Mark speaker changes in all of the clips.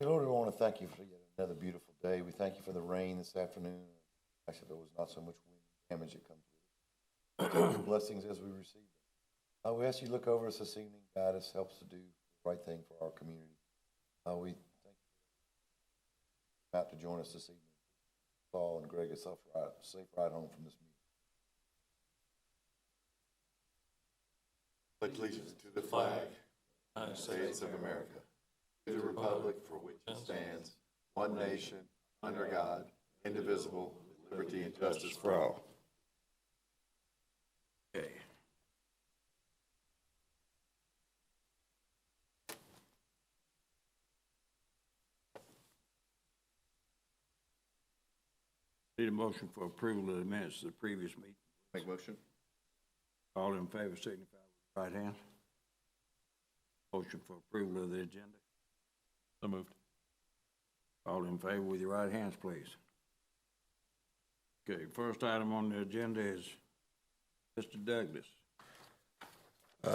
Speaker 1: Lord, we want to thank you for yet another beautiful day. We thank you for the rain this afternoon. Actually, there was not so much wind damage that comes with it. Take your blessings as we receive them. We ask you to look over us this evening, guide us, help us to do the right thing for our community. We thank you for to join us this evening. Paul and Greg, a safe ride home from this meeting.
Speaker 2: Pledge allegiance to the flag of the United States of America, to the republic for which it stands, one nation, under God, indivisible, with liberty and justice for all.
Speaker 3: Okay. Need a motion for approval of the minutes of the previous meeting.
Speaker 2: Make motion.
Speaker 3: All in favor signify with right hand. Motion for approval of the agenda.
Speaker 4: So moved.
Speaker 3: All in favor with your right hands, please. Okay, first item on the agenda is Mr. Douglas.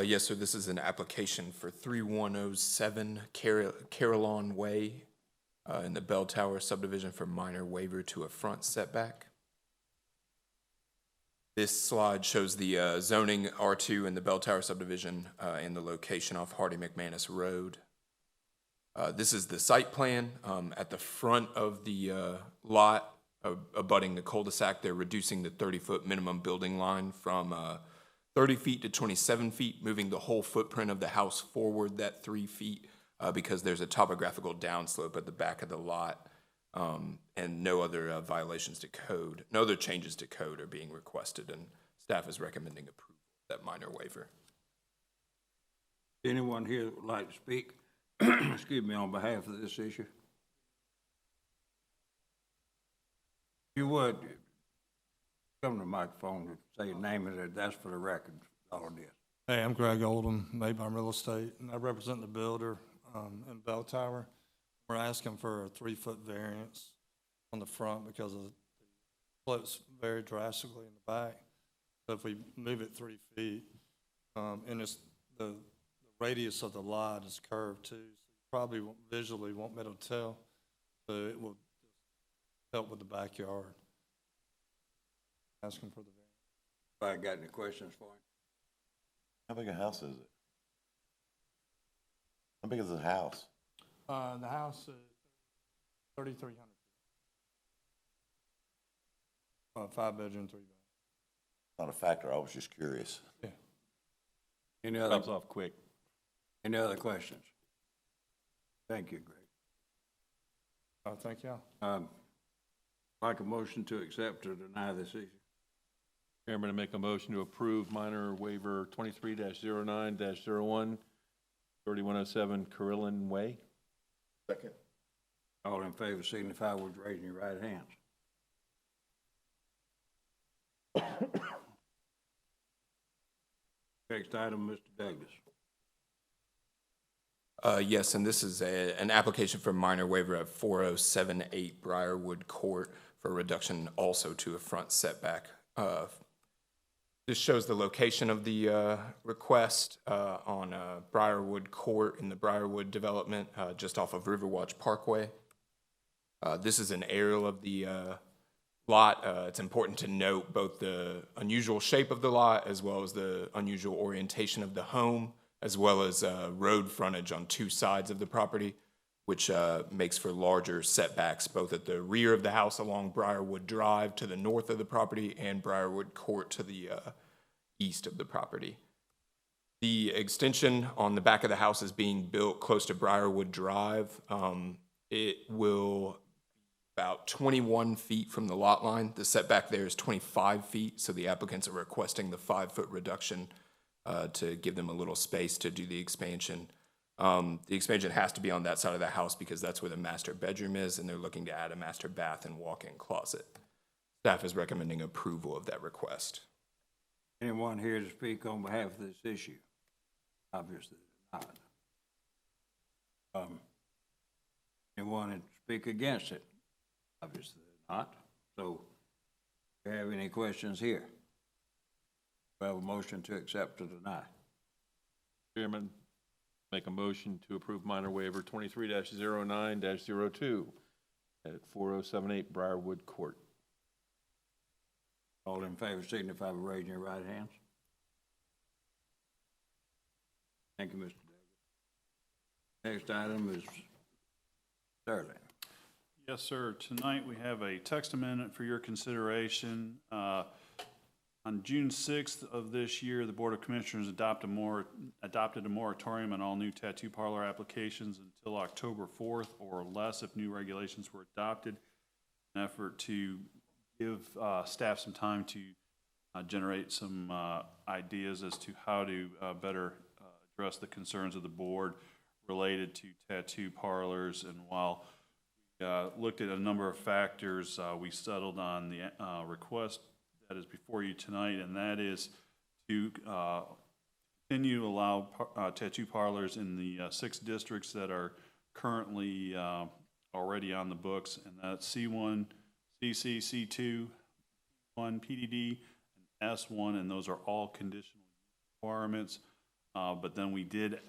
Speaker 5: Yes, sir. This is an application for 3107 Carillon Way in the Bell Tower subdivision for minor waiver to a front setback. This slide shows the zoning R2 in the Bell Tower subdivision and the location off Hardy McManus Road. This is the site plan. At the front of the lot abutting the cul-de-sac, they're reducing the 30-foot minimum building line from 30 feet to 27 feet, moving the whole footprint of the house forward that 3 feet because there's a topographical downslope at the back of the lot. And no other violations to code, no other changes to code are being requested, and staff is recommending approval of that minor waiver.
Speaker 3: Anyone here that would like to speak, excuse me, on behalf of this issue? If you would, come to the microphone and say your name and that's for the record, all it is.
Speaker 6: Hey, I'm Greg Oldham, Mayborn Real Estate, and I represent the builder in Bell Tower. We're asking for a 3-foot variance on the front because of the slopes vary drastically in the back. So if we move it 3 feet, and the radius of the lot is curved too, so you probably visually won't be able to tell. So it will help with the backyard. Asking for the variance.
Speaker 3: Anybody got any questions for him?
Speaker 1: How big a house is it? How big is the house?
Speaker 6: The house is 3,300. 5-bedroom, 3-bath.
Speaker 1: Not a factor, I was just curious.
Speaker 6: Yeah.
Speaker 3: Any other,
Speaker 4: Thumbs off quick.
Speaker 3: any other questions? Thank you, Greg.
Speaker 6: Thank y'all.
Speaker 4: Like a motion to accept or deny this issue. Chairman, I make a motion to approve minor waiver 23-09-01, 3107 Carillon Way.
Speaker 2: Second.
Speaker 3: All in favor signify with raising your right hands. Next item, Mr. Douglas.
Speaker 5: Yes, and this is an application for minor waiver at 4078 Briarwood Court for a reduction also to a front setback. This shows the location of the request on Briarwood Court in the Briarwood development, just off of Riverwatch Parkway. This is an aerial of the lot. It's important to note both the unusual shape of the lot as well as the unusual orientation of the home, as well as road frontage on 2 sides of the property, which makes for larger setbacks both at the rear of the house along Briarwood Drive to the north of the property and Briarwood Court to the east of the property. The extension on the back of the house is being built close to Briarwood Drive. It will be about 21 feet from the lot line. The setback there is 25 feet, so the applicants are requesting the 5-foot reduction to give them a little space to do the expansion. The expansion has to be on that side of the house because that's where the master bedroom is, and they're looking to add a master bath and walk-in closet. Staff is recommending approval of that request.
Speaker 3: Anyone here to speak on behalf of this issue? Obviously not. Anyone to speak against it? Obviously not. So, do you have any questions here? We have a motion to accept or deny.
Speaker 4: Chairman, Make a motion to approve minor waiver 23-09-02 at 4078 Briarwood Court.
Speaker 3: All in favor signify by raising your right hands. Thank you, Mr. Davis. Next item is Sterling.
Speaker 7: Yes, sir. Tonight, we have a text amendment for your consideration. On June 6th of this year, the Board of Commissioners adopted a moratorium on all new tattoo parlor applications until October 4th or less if new regulations were adopted, in an effort to give staff some time to generate some ideas as to how to better address the concerns of the board related to tattoo parlors. And while looked at a number of factors, we settled on the request that is before you tonight, and that is to continue to allow tattoo parlors in the 6 districts that are currently already on the books, and that's C1, CC, C2, 1, PDD, and S1, and those are all conditional requirements. But then we did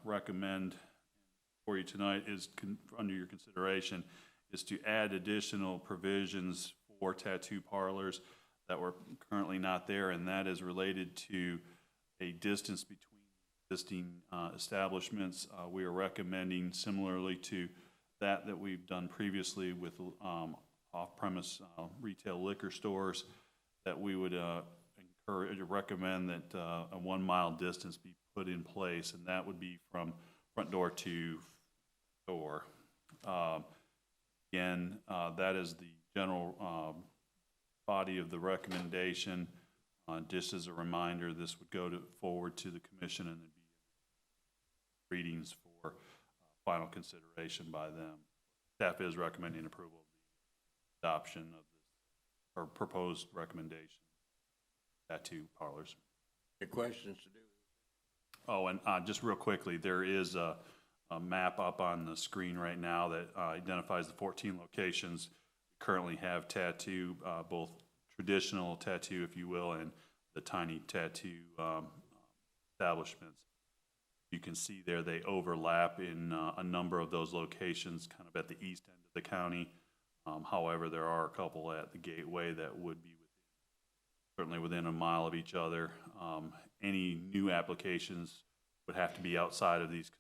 Speaker 7: recommend for you tonight is under your consideration is to add additional provisions for tattoo parlors that were currently not there, and that is related to a distance between existing establishments. We are recommending, similarly to that we've done previously with off-premise retail liquor stores, that we would recommend that a 1 mile distance be put in place, and that would be from front door to door. Again, that is the general body of the recommendation. Just as a reminder, this would go forward to the commission and there'd be readings for final consideration by them. Staff is recommending approval of the adoption of this, or proposed recommendation, tattoo parlors.
Speaker 3: Any questions to do?
Speaker 7: Oh, and just real quickly, there is a map up on the screen right now that identifies the 14 locations. We currently have tattoo, both traditional tattoo, if you will, and the tiny tattoo establishments. You can see there they overlap in a number of those locations, kind of at the east end of the county. However, there are a couple at the gateway that would be certainly within a mile of each other. Any new applications would have to be outside of these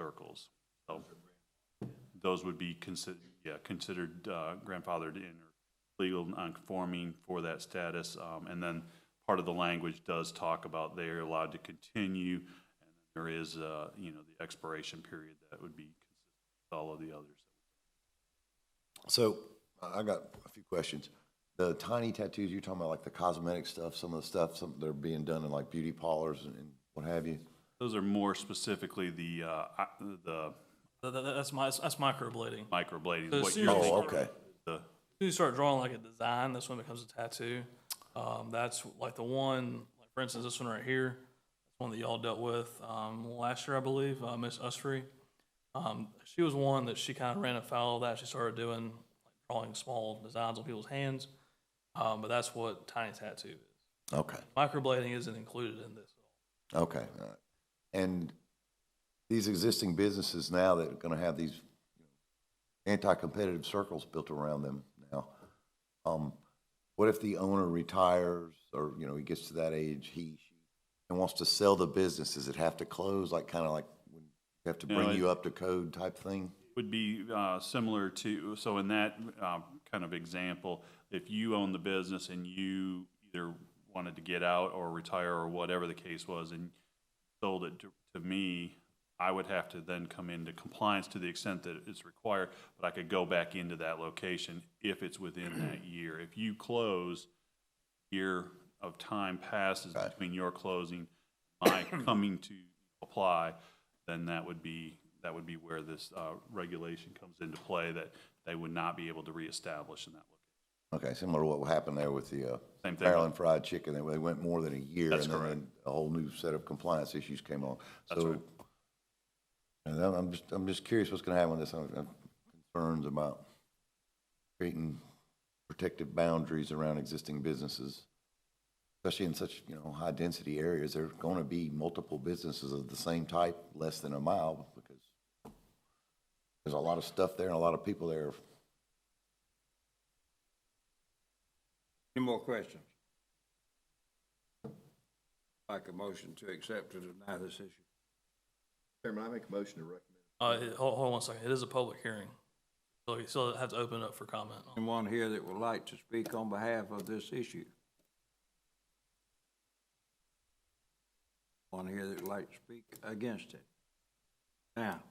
Speaker 7: circles. So those would be considered grandfathered in or legal non-conforming for that status. And then part of the language does talk about they're allowed to continue, and there is, the expiration period that would be consistent with all of the others.
Speaker 1: So I got a few questions. The tiny tattoos, you're talking about like the cosmetic stuff, some of the stuff, that are being done in like beauty parlors and what have you?
Speaker 7: Those are more specifically the
Speaker 8: That's microblading.
Speaker 7: microblading.
Speaker 8: So
Speaker 7: What
Speaker 8: as
Speaker 7: you're
Speaker 8: soon as you
Speaker 1: Oh,
Speaker 8: start-
Speaker 1: okay.
Speaker 7: the
Speaker 8: you start drawing like a design, that's when it becomes a tattoo. That's like the one, like for instance, this one right here, that's one that y'all dealt with last year, I believe, Miss Usfrey. She was one that she kind of ran afoul of that. She started doing like drawing small designs on people's hands, but that's what tiny tattoo is.
Speaker 1: Okay,
Speaker 8: Microblading isn't included in this at all.
Speaker 1: okay. All right. And these existing businesses now that are gonna have these anti-competitive circles built around them now, what if the owner retires or, he gets to that age, she, and wants to sell the business? Does it have to close, like, kind of like when you have to bring you up to code type thing?
Speaker 7: would be similar to, so in that kind of example, if you own the business and you either wanted to get out or retire or whatever the case was and sold it to me, I would have to then come into compliance to the extent that it's required, but I could go back into that location if it's within that year. If you close, year of time passes
Speaker 1: Right.
Speaker 7: between your closing, my coming to apply, then that would be where this regulation comes into play, that they would not be able to reestablish in that location.
Speaker 1: Okay, similar to what happened there with the
Speaker 7: Same thing.
Speaker 1: Maryland Fried Chicken, they went more than a year.
Speaker 7: That's
Speaker 1: And then
Speaker 7: correct.
Speaker 1: a whole new set of compliance issues came on.
Speaker 7: That's
Speaker 1: So,
Speaker 7: right.
Speaker 1: and I'm just curious what's gonna happen with this. I have concerns about creating protective boundaries around existing businesses. especially in such, high-density areas, there are gonna be multiple businesses of the same type less than a mile, because there's a lot of stuff there and a lot of people there.
Speaker 3: Any more questions? Like a motion to accept or deny this issue.
Speaker 2: Chairman, I make a motion to recommend.
Speaker 8: Hold on one second. It is a public hearing. So you still have to open up for comment.
Speaker 3: Anyone here that would like to speak on behalf of this issue? One here that would like to speak against it? Now,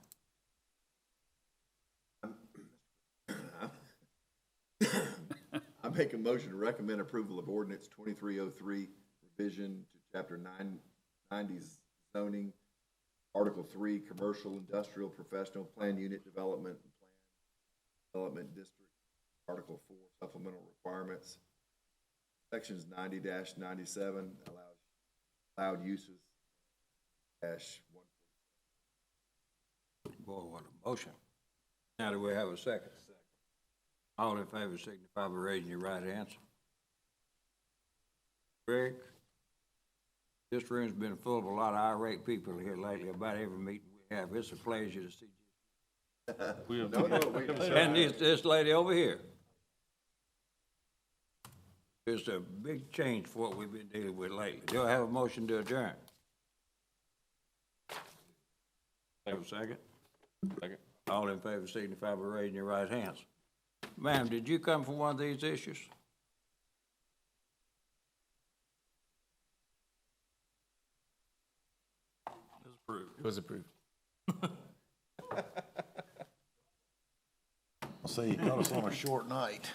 Speaker 2: I make a motion to recommend approval of ordinance 2303, revision to chapter 990 zoning, article 3, commercial, industrial, professional, plan unit development, and plan development district, article 4, supplemental requirements, sections 90-97, allowed uses, dash 1.
Speaker 3: boy, what a motion. Now do we have a second? All in favor signify by raising your right hand. Greg, this room's been full of a lot of irate people here lately, about every meeting we have. It's a pleasure to see you. And this lady over here. It's a big change for what we've been dealing with lately. Do I have a motion to adjourn? Have a second?
Speaker 4: Second.
Speaker 3: All in favor signify by raising your right hands. Ma'am, did you come for one of these issues?
Speaker 8: It was approved.
Speaker 5: It was approved.
Speaker 1: I'll say you caught us on a short night.